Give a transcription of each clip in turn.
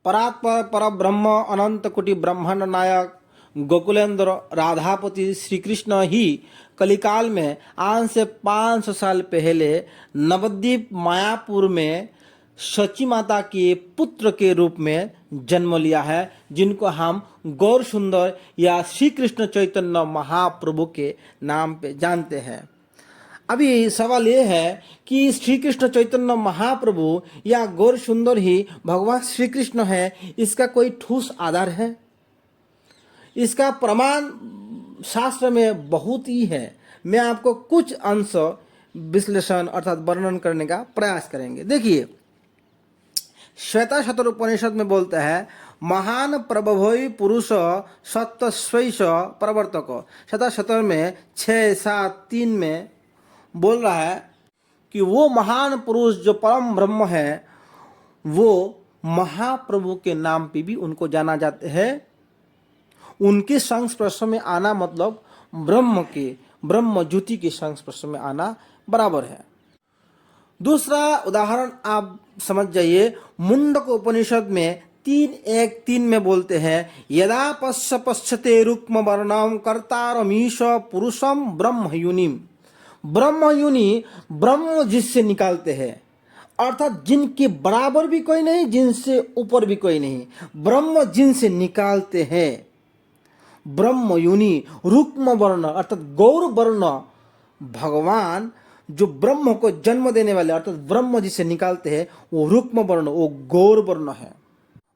परात्पर परब्रह्म अनंत कोटि ब्रह्मांड नायक गोकुलेंद्र राधापति श्री कृष्ण ही कलिकाल में आज से 500 साल पहले नवद्वीप मायापुर में सची माता के पुत्र के रूप में जन्म लिया है, जिनको हम गौर सुंदर या श्री कृष्ण चैतन्य महाप्रभु के नाम पे जानते हैं। अभी सवाल ये है कि श्री कृष्ण चैतन्य महाप्रभु या गौर सुंदर ही भगवान श्री कृष्ण है, इसका कोई ठोस आधार है? इसका प्रमाण शास्त्र में बहुत ही है। मैं आपको कुछ अंश विश्लेषण अर्थात वर्णन करने का प्रयास करेंगे। देखिए, श्वेता शतर उपनिषद में बोलता है, महान प्रभवोई पुरुष सत्य स्वैश प्रवर्तक। श्वेता शतर में 6-7-3 में बोल रहा है कि वो महान पुरुष जो परम ब्रह्म है, वो महाप्रभु के नाम पे भी उनको जाना जाता है। उनके संस्पर्श में आना मतलब ब्रह्म ज्योति के संस्पर्श में आना बराबर है। दूसरा उदाहरण आप समझ जाइए, मुंडक उपनिषद में 3:1-3 में बोलते हैं, यदा पश्यते रुक्म वर्णम कर्तारमीश पुरुषम ब्रह्म युनिम। ब्रह्म युनि ब्रह्म जिससे निकालते हैं, अर्थात जिनके बराबर भी कोई नहीं, जिनसे ऊपर भी कोई नहीं, ब्रह्म जिनसे निकालते हैं। ब्रह्म युनि रुक्म वर्ण अर्थात गौर वर्ण, भगवान जो ब्रह्म को जन्म देने वाले अर्थात ब्रह्म जिसे निकालते हैं, वो रुक्म वर्ण, वो गौर वर्ण है।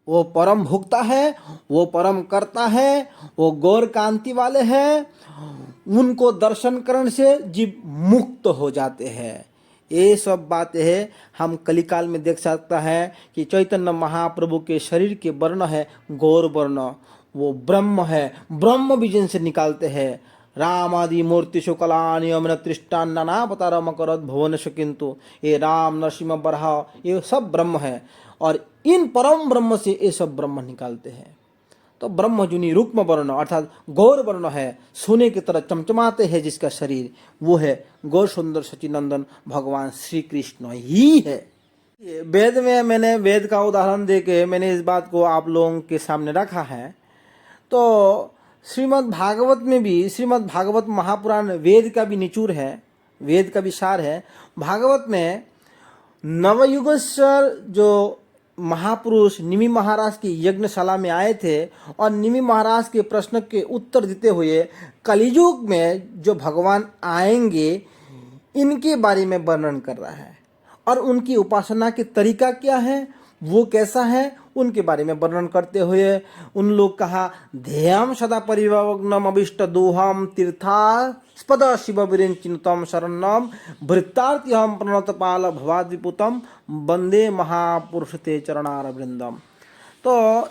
वो परम भोक्ता है, वो परम कर्ता है, वो गौर कांति वाले हैं। उनको दर्शन करने से जीव मुक्त हो जाते हैं। ये सब बातें हैं हम कलिकाल में देख सकता है कि चैतन्य महाप्रभु के शरीर के वर्ण है गौर वर्ण, वो ब्रह्म है। ब्रह्म भी जिनसे निकालते हैं। राम आदि मूर्ति शुक्लानि अमृत तृष्टान नानावतारम करत भुवनेश, किंतु ये राम नरसिंह बरहा ये सब ब्रह्म है, और इन परम ब्रह्म से ये सब ब्रह्म निकालते हैं। तो ब्रह्म जुनी रुक्म वर्ण अर्थात गौर वर्ण है, सोने की तरह चमचमाते हैं जिसका शरीर, वो है गौर सुंदर सचिनंदन भगवान श्री कृष्ण ही है। वेद में मैंने वेद का उदाहरण देके मैंने इस बात को आप लोगों के सामने रखा है। तो श्रीमद् भागवत में भी, श्रीमद् भागवत महापुराण वेद का भी निचूर है, वेद का भी सार है। भागवत में नवयुगेश्वर जो महापुरुष निमि महाराज की यज्ञशाला में आए थे और निमि महाराज के प्रश्न के उत्तर देते हुए कलियुग में जो भगवान आएंगे इनके बारे में वर्णन कर रहा है, और उनकी उपासना के तरीका क्या है, वो कैसा है, उनके बारे में वर्णन करते हुए उन लोग कहा, ध्येयम सदा परिवग्नम अभिष्ट दोहम तीर्थास्पद शिव विरिंचितम शरणम भृत्तार्थिहम प्रणतपाल भवाद्विपुतम वंदे महापुरुष ते चरणार वृंदम। तो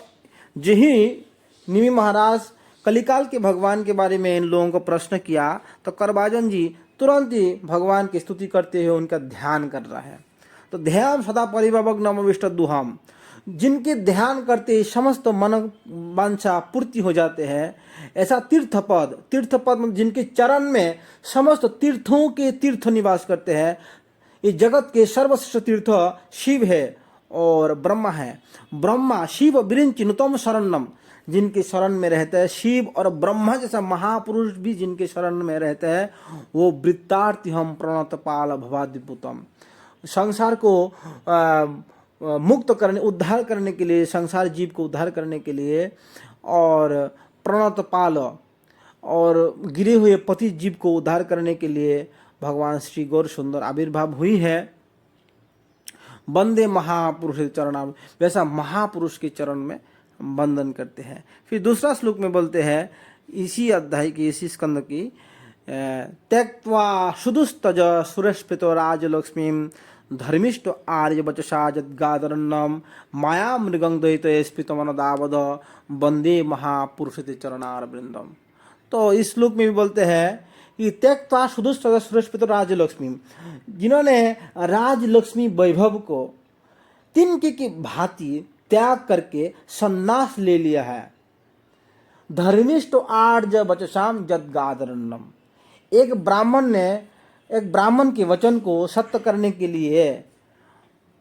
यही निमि महाराज कलिकाल के भगवान के बारे में इन लोगों को प्रश्न किया तो करबाजन जी तुरंत ही भगवान की स्तुति करते हुए उनका ध्यान कर रहा है। तो ध्यान सदा परिवग्नम अभिष्ट दुहम, जिनके ध्यान करते समस्त मन वांछा पूर्ति हो जाते हैं, ऐसा तीर्थपद मतलब जिनके चरण में समस्त तीर्थों के तीर्थ निवास करते हैं। इस जगत के सर्वश्रेष्ठ तीर्थ शिव है और ब्रह्मा है। ब्रह्मा शिव विरिंचिनुतम शरणम, जिनके शरण में रहते हैं शिव, और ब्रह्मा जैसा महापुरुष भी जिनके शरण में रहते हैं, वो वृत्तार्थिहम प्रणतपाल भवाद्विपुतम। संसार को मुक्त करने, उद्धार करने के लिए, संसार जीव को उद्धार करने के लिए, और प्रणतपाल और गिरे हुए पति जीव को उद्धार करने के लिए भगवान श्री गौर सुंदर आविर्भाव हुई है। वंदे महापुरुष चरणाम, वैसा महापुरुष के चरण में वंदन करते हैं। फिर दूसरा श्लोक में बोलते हैं, इसी अध्याय की, इसी स्कंद की, त्यक्त्वा सुदुस्तज सुरस्फितो राजलक्ष्मीं धर्मिष्ठ आर्य वचसा जद्गादरन्नम माया मृगं द्वैते स्फीतमनदावद वंदे महापुरुष ते चरणार वृंदम। तो इस श्लोक में भी बोलते हैं कि त्यक्त्वा सुदुस्तज सुरस्फितो राजलक्ष्मी, जिन्होंने राजलक्ष्मी वैभव को तिनके की भांति त्याग करके सन्यास ले लिया है। धर्मिष्ठ आर्य वचसाम जद्गादरन्नम, एक ब्राह्मण के वचन को सत्य करने के लिए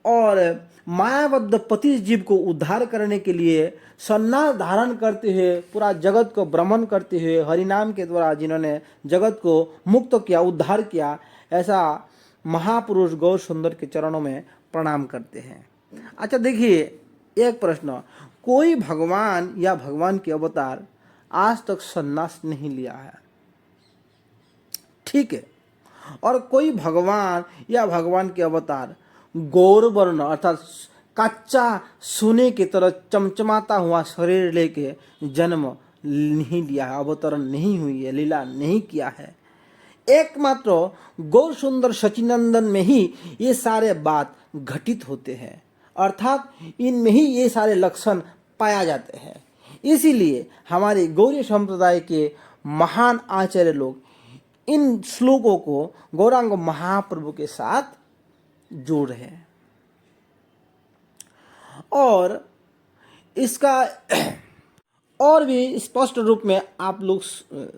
और मायाबद्ध पति जीव को उद्धार करने के लिए सन्यास धारण करते हुए पूरा जगत को भ्रमण करते हुए हरिनाम के द्वारा जिन्होंने जगत को मुक्त किया, उद्धार किया, ऐसा महापुरुष गौर सुंदर के चरणों में प्रणाम करते हैं। अच्छा देखिए, एक प्रश्न, कोई भगवान या भगवान के अवतार आज तक सन्यास नहीं लिया है, ठीक है, और कोई भगवान या भगवान के अवतार गौर वर्ण अर्थात कच्चा सोने की तरह चमचमाता हुआ शरीर लेके जन्म नहीं लिया है, अवतरण नहीं हुई है, लीला नहीं किया है। एकमात्र गौर सुंदर सचिनंदन में ही ये सारे बात घटित होते हैं, अर्थात इनमें ही ये सारे लक्षण पाया जाते हैं। इसीलिए हमारे गौरी संप्रदाय के महान आचार्य लोग इन श्लोकों को गौरांग महाप्रभु के साथ जोड़ रहे हैं। और इसका और भी स्पष्ट रूप में आप लोग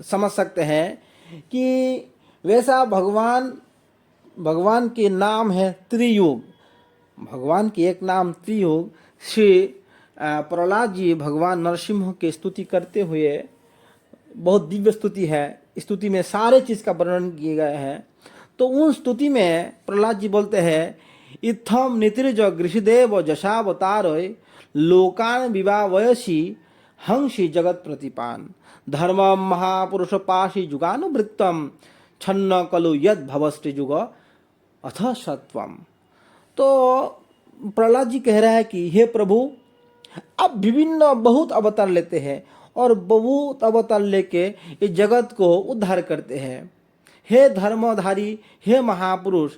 समझ सकते हैं कि वैसा भगवान के नाम है त्रियुग। भगवान के एक नाम त्रियुग। श्री प्रहलाद जी भगवान नरसिंह की स्तुति करते हुए, बहुत दिव्य स्तुति है, स्तुति में सारे चीज का वर्णन किए गए हैं। तो उन स्तुति में प्रहलाद जी बोलते हैं, इत्थम नितिर्ज गृषदेव जशावतार लोकान विवावयसी हंसी जगत प्रतिपान धर्म महापुरुष पाशी जुगानुवृत्तम छन्न कलु यद भवस्ति जुग अथ सत्वम। तो प्रहलाद जी कह रहा है कि हे प्रभु, आप विभिन्न बहुत अवतार लेते हैं और बहुत अवतार लेके इस जगत को उद्धार करते हैं। हे धर्मधारी, हे महापुरुष,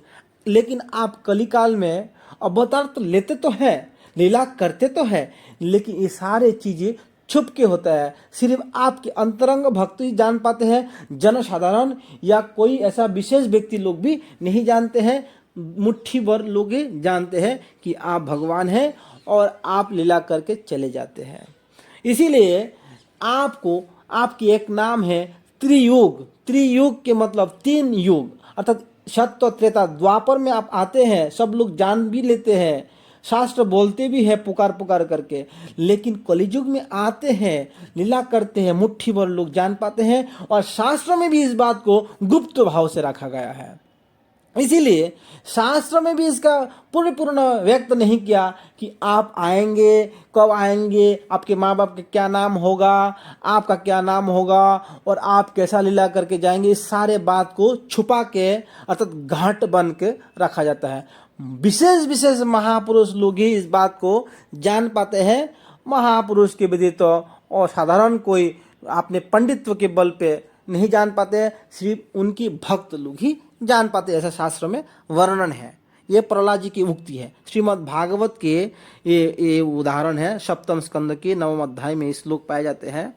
लेकिन आप कलिकाल में अवतार तो लेते तो है, लीला करते तो है, लेकिन ये सारे चीजें छुप के होता है। सिर्फ आपके अंतरंग भक्त ही जान पाते हैं, जनसाधारण या कोई ऐसा विशेष व्यक्ति लोग भी नहीं जानते हैं। मुट्ठी भर लोग ही जानते हैं कि आप भगवान हैं और आप लीला करके चले जाते हैं। इसीलिए आपको, आपकी एक नाम है त्रियुग। त्रियुग के मतलब 3 युग, अर्थात सत्य त्रेता द्वापर में आप आते हैं, सब लोग जान भी लेते हैं, शास्त्र बोलते भी है पुकार पुकार करके, लेकिन कलियुग में आते हैं, लीला करते हैं, मुट्ठी भर लोग जान पाते हैं। और शास्त्र में भी इस बात को गुप्त भाव से रखा गया है। इसीलिए शास्त्र में भी इसका पूर्ण व्यक्त नहीं किया कि आप आएंगे, कब आएंगे, आपके माँ बाप का क्या नाम होगा, आपका क्या नाम होगा और आप कैसा लीला करके जाएंगे। इस सारे बात को छुपा के अर्थात घाट बन के रखा जाता है। विशेष महापुरुष लोग ही इस बात को जान पाते हैं। महापुरुष के विदित और साधारण कोई अपने पंडित्व के बल पे नहीं जान पाते, सिर्फ उनकी भक्त लोग ही जान पाते, ऐसा शास्त्र में वर्णन है। ये प्रहलाद जी की उक्ति है। श्रीमद् भागवत के ये उदाहरण है। सप्तम स्कंद के 9वें अध्याय में श्लोक पाए जाते हैं।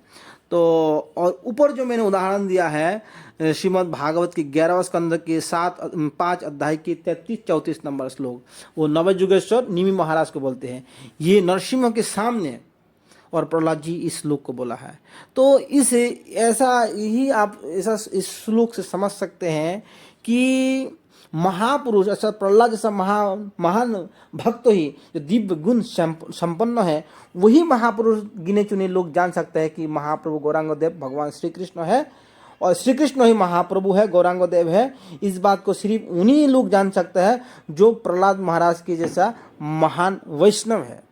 तो और ऊपर जो मैंने उदाहरण दिया है श्रीमद् भागवत के 11वें स्कंद के 5 अध्याय के 33-34 नंबर श्लोक, वो नवयुगेश्वर निमि महाराज को बोलते हैं। ये नरसिंह के सामने और प्रहलाद जी इस श्लोक को बोला है। तो इस श्लोक से समझ सकते हैं कि महापुरुष, ऐसा प्रहलाद जैसा महान भक्त ही जो दिव्य गुण संपन्न है, वही महापुरुष गिने चुने लोग जान सकते हैं कि महाप्रभु गौरांग देव भगवान श्री कृष्ण है और श्री कृष्ण ही महाप्रभु है, गौरांग देव है। इस बात को सिर्फ उन्हीं लोग जान सकते हैं जो प्रहलाद महाराज के जैसा महान वैष्णव है।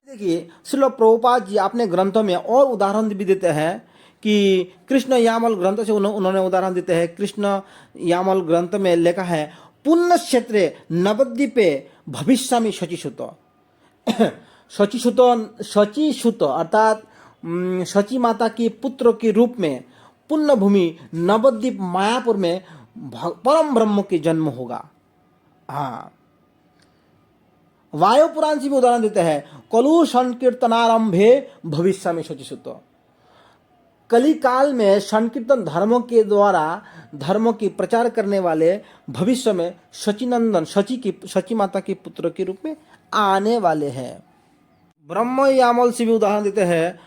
देखिए, श्रील प्रभुपाद जी अपने ग्रंथों में और उदाहरण भी देते हैं कि कृष्ण यामल ग्रंथ से उन्होंने उदाहरण देते हैं। कृष्ण यामल ग्रंथ में लिखा है, पुण्य क्षेत्रे नवद्वीपे भविष्यामि शचीसुत। शचीसुत अर्थात शची माता के पुत्र के रूप में पुण्य भूमि नवद्वीप मायापुर में परम ब्रह्म के जन्म होगा। हाँ, वायु पुराण से भी उदाहरण देते हैं, कलु संकीर्तनारंभे भविष्यामि शचीसुत। कली काल में संकीर्तन धर्मों के द्वारा धर्मों की प्रचार करने वाले भविष्य में शचीनंदन, शची माता के पुत्र के रूप में आने वाले हैं। ब्रह्म यामल से भी उदाहरण देते हैं,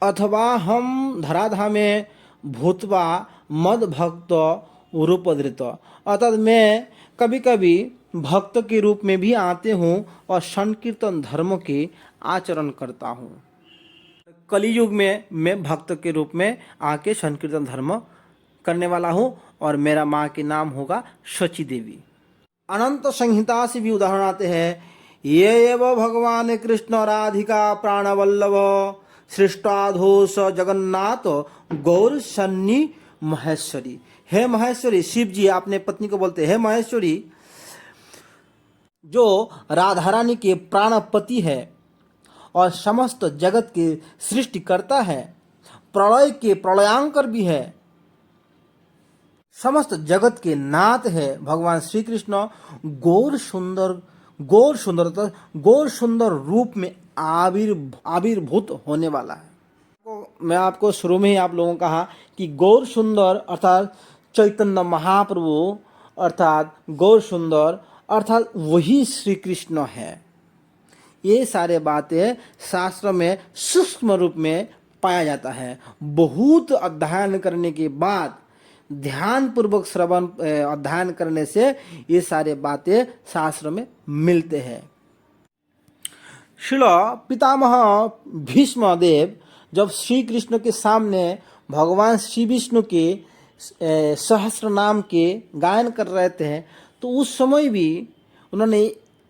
अथवा हम धराधामे भूतवा मद भक्त रूपधृत। अर्थात मैं कभी कभी भक्त के रूप में भी आते हूँ और संकीर्तन धर्म के आचरण करता हूँ। कलियुग में मैं भक्त के रूप में आके संकीर्तन धर्म करने वाला हूँ और मेरा माँ के नाम होगा शची देवी। अनंत संहिता से भी उदाहरण आते हैं। ये एव भगवान कृष्ण राधिका प्राणवल्लभ सृष्टाधोष जगन्नाथ गौर सन्नी महेश्वरी। हे महेश्वरी, शिव जी अपने पत्नी को बोलते हैं, हे महेश्वरी, जो राधा रानी के प्राणपति है और समस्त जगत के सृष्टि करता है, प्रलय के प्रलयांकर भी है, समस्त जगत के नाथ है भगवान श्री कृष्ण, गौर सुंदर रूप में आविर्भूत होने वाला है। मैं आपको शुरू में ही आप लोगों को कहा कि गौर सुंदर अर्थात चैतन्य महाप्रभु अर्थात गौर सुंदर अर्थात वही श्री कृष्ण है। ये सारे बातें शास्त्र में सूक्ष्म रूप में पाया जाता है। बहुत अध्ययन करने के बाद, ध्यान पूर्वक श्रवण अध्ययन करने से ये सारे बातें शास्त्र में मिलते हैं। श्रील पितामह भीष्म देव जब श्री कृष्ण के सामने भगवान श्री विष्णु के सहस्त्र नाम के गायन कर रहे थे, तो उस समय भी उन्होंने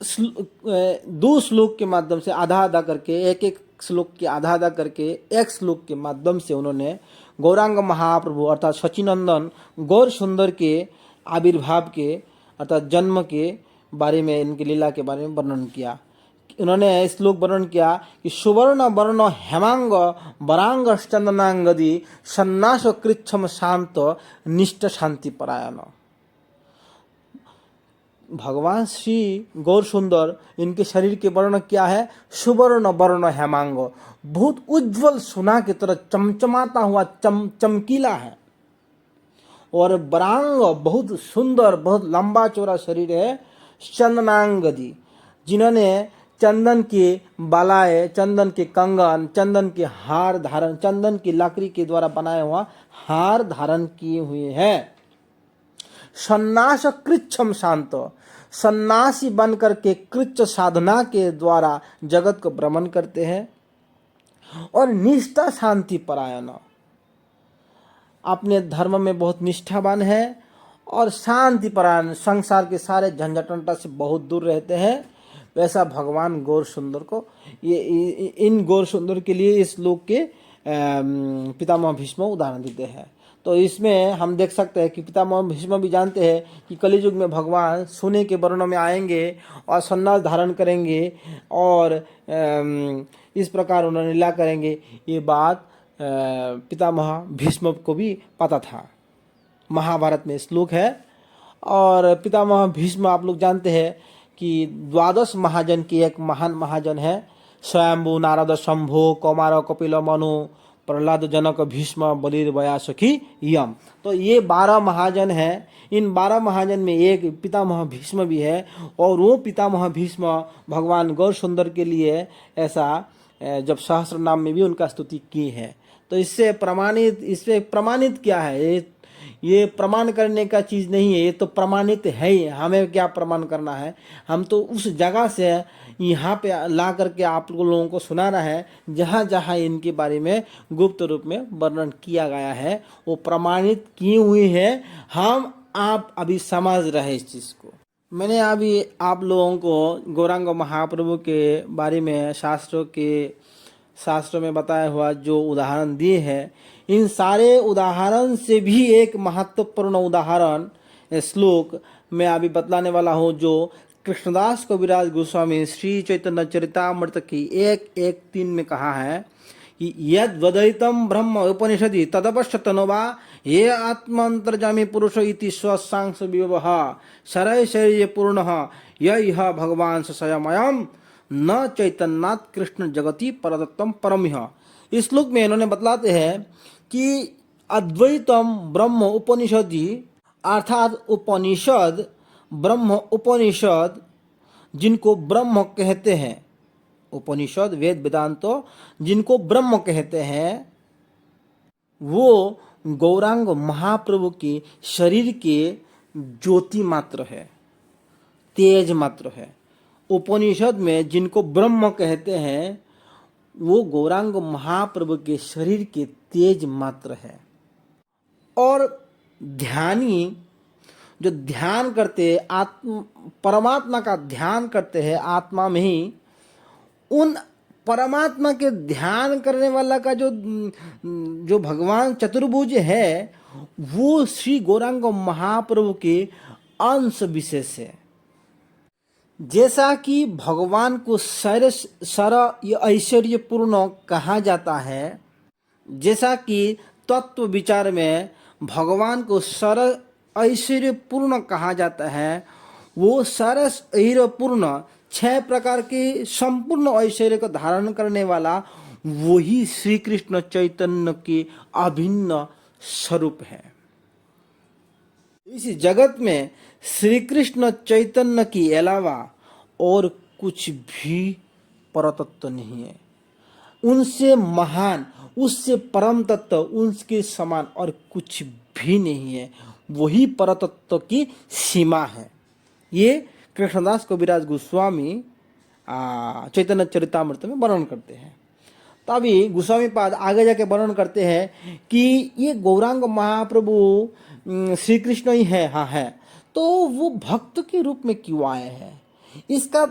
2 श्लोक के माध्यम से आधा आधा करके, एक श्लोक के आधा आधा करके एक श्लोक के माध्यम से उन्होंने गौरांग महाप्रभु अर्थात सचिनंदन गौर सुंदर के आविर्भाव के अर्थात जन्म के बारे में, इनकी लीला के बारे में वर्णन किया। उन्होंने श्लोक वर्णन किया कि सुवर्ण वर्ण हेमांग वरांग चंदनांगदी सन्नास कृच्छम शांत निष्ठ शांति परायण। भगवान श्री गौर सुंदर, इनके शरीर के वर्ण क्या है? सुवर्ण वर्ण हेमांग, बहुत उज्जवल सोना की तरह चमचमाता हुआ चमकीला है। और वरांग, बहुत सुंदर, बहुत लंबा चौड़ा शरीर है। चंदनांगदी, जिन्होंने चंदन के बालाए, चंदन के कंगन, चंदन के हार धारण, चंदन की लकड़ी के द्वारा बनाया हुआ हार धारण किए हुए हैं। सन्नास कृच्छम शांत, सन्यासी बनकर के कृच्छ साधना के द्वारा जगत को भ्रमण करते हैं। और निष्ठा शांति परायण, अपने धर्म में बहुत निष्ठावान है और शांति परायण, संसार के सारे झंझटंटा से बहुत दूर रहते हैं। वैसा भगवान गौर सुंदर को, ये इन गौर सुंदर के लिए इस लोक के पितामह भीष्म उदाहरण देते हैं। तो इसमें हम देख सकते हैं कि पितामह भीष्म भी जानते हैं कि कलियुग में भगवान सोने के वर्णों में आएंगे और सन्यास धारण करेंगे और इस प्रकार उन्होंने लीला करेंगे। ये बात पितामह भीष्म को भी पता था। महाभारत में श्लोक है। और पितामह भीष्म आप लोग जानते हैं कि 12 महाजन की एक महान महाजन है। स्वयंभू, नारद, शंभु, कौमार, कपिल, मनु, प्रहलाद, जनक, भीष्म, बलिर, व्यासखी, यम। तो ये 12 महाजन हैं। इन 12 महाजन में एक पितामह भीष्म भी है। और वो पितामह भीष्म भगवान गौर सुंदर के लिए ऐसा जब सहस्त्र नाम में भी उनका स्तुति की है। तो इससे प्रमाणित क्या है? ये प्रमाण करने का चीज़ नहीं है, ये तो प्रमाणित है ही। हमें क्या प्रमाण करना है? हम तो उस जगह से यहाँ पे ला करके आप लोगों को सुनाना है जहाँ जहाँ इनके बारे में गुप्त रूप में वर्णन किया गया है, वो प्रमाणित की हुई है। हम आप अभी समझ रहे इस चीज़ को। मैंने अभी आप लोगों को गौरांग महाप्रभु के बारे में शास्त्रों में बताया हुआ जो उदाहरण दिए हैं, इन सारे उदाहरण से भी एक महत्वपूर्ण उदाहरण श्लोक मैं अभी बतलाने वाला हूँ, जो कृष्णदास कविराज गोस्वामी श्री चैतन्य चरितामृत की 1:1-3 में कहा है कि यद वदितम ब्रह्म उपनिषदि तदपश्यतनो वा ये आत्मांतर्जामी पुरुष इति स्वसांस विभव शरय शरीर पूर्ण यह भगवान स्वयं न चैतन्यात् कृष्ण जगति परदत्तम परमिह। इस श्लोक में इन्होंने बतलाते हैं कि अद्वैतम ब्रह्म उपनिषदि अर्थात उपनिषद, ब्रह्म उपनिषद जिनको ब्रह्म कहते हैं, उपनिषद वेद वेदांतो जिनको ब्रह्म कहते हैं, वो गौरांग महाप्रभु के शरीर के ज्योति मात्र है। तेज मात्र है। उपनिषद में जिनको ब्रह्म कहते हैं वो गौरांग महाप्रभु के शरीर के तेज मात्र है। और ध्यानी जो ध्यान करते हैं आत्म परमात्मा का ध्यान करते हैं आत्मा में ही, उन परमात्मा के ध्यान करने वाला का जो भगवान चतुर्भुज है वो श्री गौरांग महाप्रभु के अंश विशेष है। जैसा कि भगवान को सर ऐश्वर्यपूर्ण कहा जाता है, जैसा कि तत्व विचार में भगवान को सर ऐश्वर्यपूर्ण कहा जाता है, वो सरस ऐश्वर्यपूर्ण 6 प्रकार के संपूर्ण ऐश्वर्य को धारण करने वाला वही श्री कृष्ण चैतन्य के अभिन्न स्वरूप है। इस जगत में श्री कृष्ण चैतन्य के अलावा और कुछ भी परतत्व नहीं है। उनसे महान, उससे परम तत्व, उनके समान और कुछ भी नहीं है। वही परतत्व की सीमा है। ये कृष्णदास कविराज गोस्वामी चैतन्य चरितामृत में वर्णन करते हैं। तभी गोस्वामी पाद आगे जाके वर्णन करते हैं कि ये गौरांग महाप्रभु श्री कृष्ण ही है। हाँ है, तो वो भक्त के रूप में क्यों आए हैं, इसका